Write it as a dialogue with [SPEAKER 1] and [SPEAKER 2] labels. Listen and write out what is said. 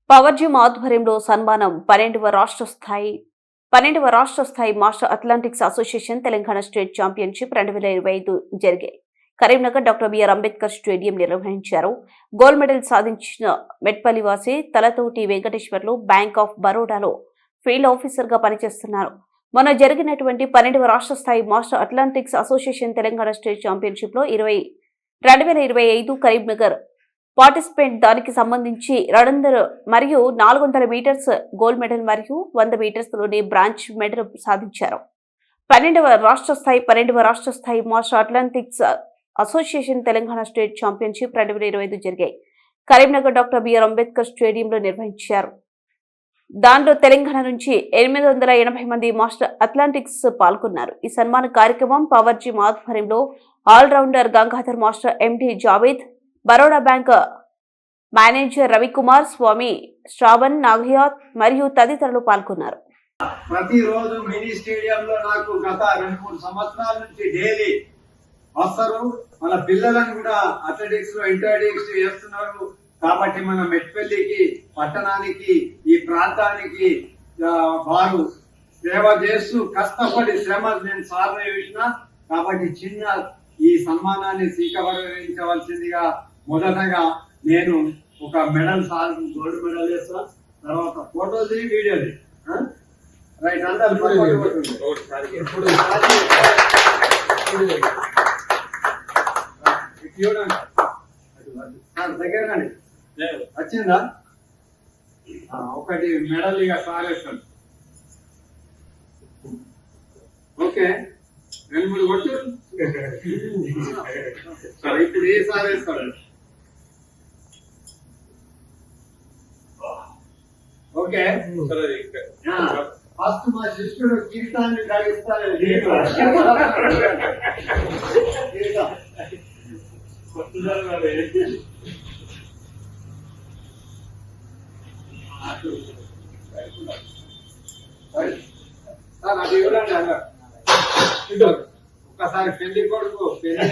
[SPEAKER 1] Power gym ఆధ్వర్యంలో సన్మానం 12వ రాష్ట్ర స్థాయి master athletics association Telangana state championship 2025 జరిగాయి. Karimnagar doctor BR Ambedkar stadium నిర్వహించారు. గోల్డ్ మెడల్ సాధించిన మెట్పల్లివాసి తలతోటి వెంకటేశ్వర్లు బ్యాంక్ ఆఫ్ బరోడాలో ఫీల్డ్ ఆఫీసర్ గా పనిచేస్తున్నారు. మొన్న జరిగినటువంటి 12వ రాష్ట్ర స్థాయి master athletics association Telangana state championship లో 2025 కరీంనగర్ పార్టిసిపెంట్ దానికి సంబంధించి 200 మరియు 400 మీటర్స్ గోల్డ్ మెడల్ మరియు 100 మీటర్స్లోని బ్రాంచ్ మెడల్ సాధించారు. 12వ రాష్ట్ర స్థాయి master athletics association Telangana state championship 2025 జరిగాయి. కరీంనగర్ డాక్టర్ బిఆర్ అంబేద్కర్ స్టేడియంలో నిర్వహించారు. దానిలో తెలంగాణ నుంచి 880 మంది మాస్టర్ అథ్లెటిక్స్ పాల్గొన్నారు. ఈ సన్మాన కార్యక్రమం పవర్ జిమ్ ఆధ్వర్యంలో ఆల్రౌండర్ గంగాధర్ మాస్టర్, ఎండి జావేద్, బరోడా బ్యాంక్ మేనేజర్ రవికుమార్, స్వామి శ్రావణ్, నాగయాత్ మరియు తదితరులు పాల్గొన్నారు.
[SPEAKER 2] ప్రతిరోజు మినీ స్టేడియంలో నాకు గత 2-3 సంవత్సరాల నుంచి డైలీ వస్తారు. మన పిల్లలను కూడా అథ్లెటిక్స్ లో ఇంటర్డిక్స్ చేస్తున్నారు. కాబట్టి మన మెట్పల్లికి, పట్టణానికి, ఈ ప్రాంతానికి వారు సేవ చేస్తూ కష్టపడి శ్రమ నేను సాధన చేసిన. కాబట్టి చిన్న ఈ సన్మానాన్ని స్వీకరించవలసిందిగా మొదటగా నేను ఒక మెడల్ గోల్డ్ మెడల్ వేస్తా. తర్వాత ఫోటోది, వీడియోది రైట్ అందరు దగ్గర వచ్చిందా? ఒకటి మెడల్ ఇక సారేస్తాను. ఓకే, 2-3 కొట్టు. ఇప్పుడు ఏ సారేస్తాడు? ఓకే, ఫస్ట్ మా శిష్యుడు కిరీటాన్ని కలిగిస్తాను. అది ఇవ్వండి. ఒక్కసారి పెళ్లి కొడుకు పెళ్లి